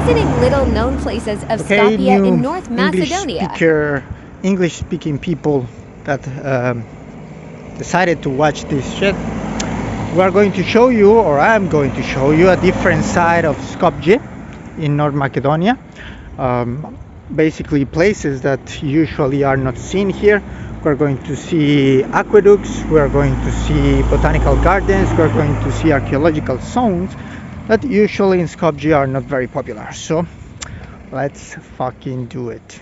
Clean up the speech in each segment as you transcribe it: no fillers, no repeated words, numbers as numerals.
visiting little-known places of Okay, Skopje new in North Macedonia. English-speaking people that decided to watch this shit. We are going to show you, or I'm going to show you, a different side of Skopje in North Macedonia. Basically places that usually are not seen here. We're going to see aqueducts, we're going to see botanical gardens, we're going to see archaeological zones that usually in Skopje are not very popular. So let's fucking do it.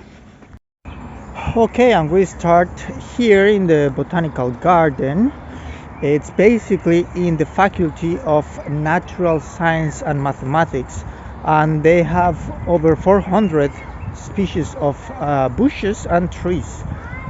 Okay, and we start here in the botanical garden. It's basically in the faculty of natural science and mathematics, and they have over 400 species of bushes and trees,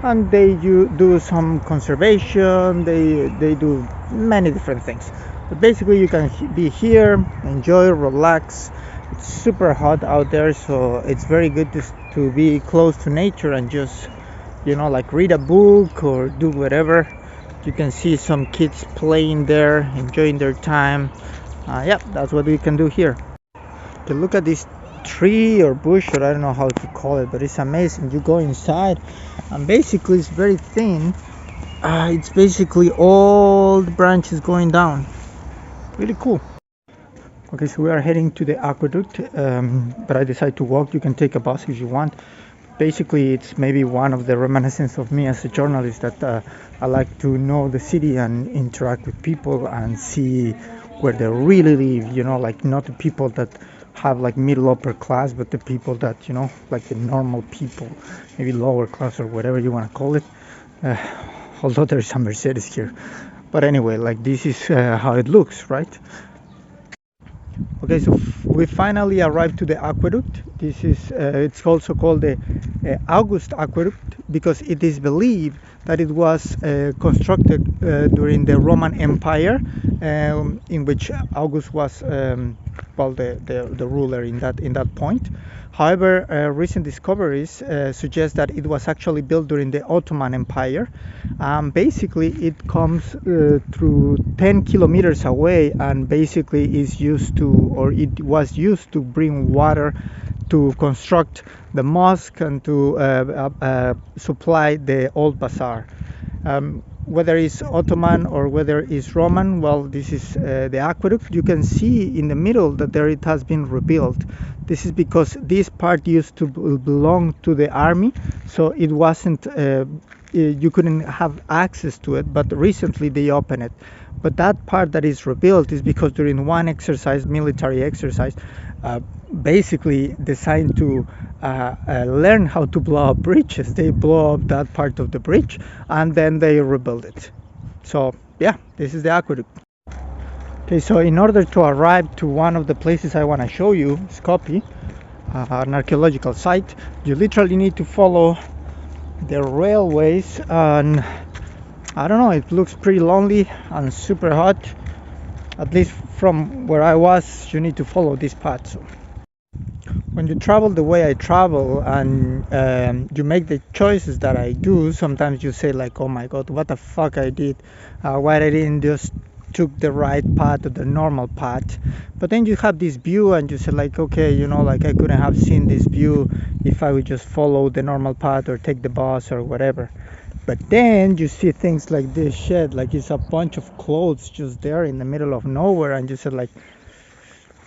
and they do some conservation. They do many different things, but basically you can be here, enjoy, relax. It's super hot out there, so it's very good to be close to nature and just, you know, like read a book or do whatever. You can see some kids playing there, enjoying their time. Yeah, that's what we can do here. Okay, look at this tree or bush, or I don't know how to call it, but it's amazing. You go inside and basically it's very thin. It's basically all the branches going down. Really cool. Okay, so we are heading to the aqueduct, but I decided to walk. You can take a bus if you want. Basically, it's maybe one of the reminiscences of me as a journalist, that I like to know the city and interact with people and see where they really live, you know, like not the people that have like middle upper class, but the people that, you know, like the normal people, maybe lower class or whatever you want to call it, although there's some Mercedes here. But anyway, like this is how it looks, right? Okay, so we finally arrived to the aqueduct. This is it's also called the August Aqueduct because it is believed that it was constructed during the Roman Empire, in which August was well the ruler in that point. However, recent discoveries suggest that it was actually built during the Ottoman Empire. Basically, it comes through 10 kilometers away, and basically is used to, or it was used to bring water to construct the mosque and to supply the old bazaar. Whether it's Ottoman or whether it's Roman, well, this is the aqueduct. You can see in the middle that there it has been rebuilt. This is because this part used to belong to the army, so it wasn't, you couldn't have access to it, but recently they opened it. But that part that is rebuilt is because during one exercise, military exercise, basically designed to learn how to blow up bridges. They blow up that part of the bridge and then they rebuild it. So yeah, this is the aqueduct. Okay, so in order to arrive to one of the places I want to show you, Skopje, an archaeological site, you literally need to follow the railways, and I don't know, it looks pretty lonely and super hot. At least from where I was, you need to follow this path. So when you travel the way I travel, and you make the choices that I do, sometimes you say like, oh my god, what the fuck I did, why I didn't just took the right path or the normal path. But then you have this view and you say like, okay, you know, like I couldn't have seen this view if I would just follow the normal path or take the bus or whatever. But then you see things like this shit, like it's a bunch of clothes just there in the middle of nowhere, and you say like,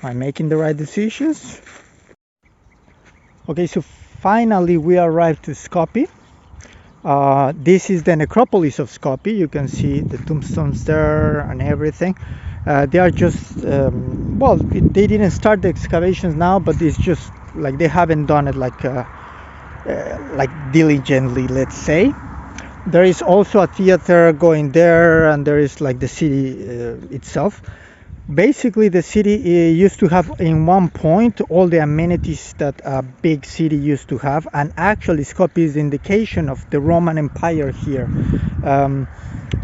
am I making the right decisions? Okay, so finally we arrived to Skopje. This is the necropolis of Skopje. You can see the tombstones there and everything. They are just, well, they didn't start the excavations now, but it's just like they haven't done it like diligently, let's say. There is also a theater going there, and there is like the city itself. Basically, the city used to have in one point all the amenities that a big city used to have, and actually Skopje is the indication of the Roman Empire here.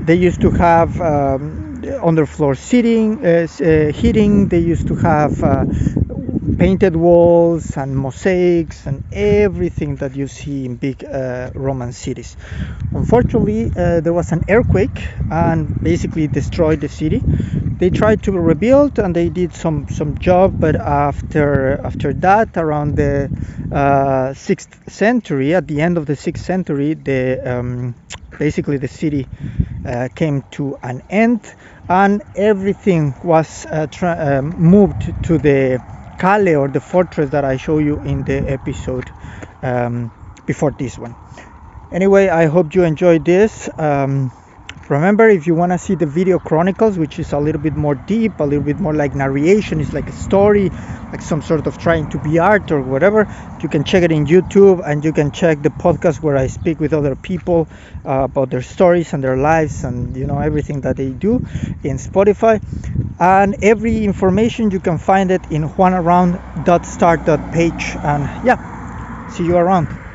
They used to have underfloor seating, heating. They used to have painted walls and mosaics and everything that you see in big Roman cities. Unfortunately, there was an earthquake and basically destroyed the city. They tried to rebuild and they did some job, but after that, around the 6th century, at the end of the 6th century, basically the city came to an end, and everything was moved to the Cale, or the fortress that I show you in the episode before this one. Anyway, I hope you enjoyed this. Remember, if you want to see the video chronicles, which is a little bit more deep, a little bit more like narration, it's like a story, like some sort of trying to be art or whatever, you can check it in YouTube, and you can check the podcast where I speak with other people about their stories and their lives and everything that they do in Spotify. And every information you can find it in juanaround.start.page. And yeah, see you around.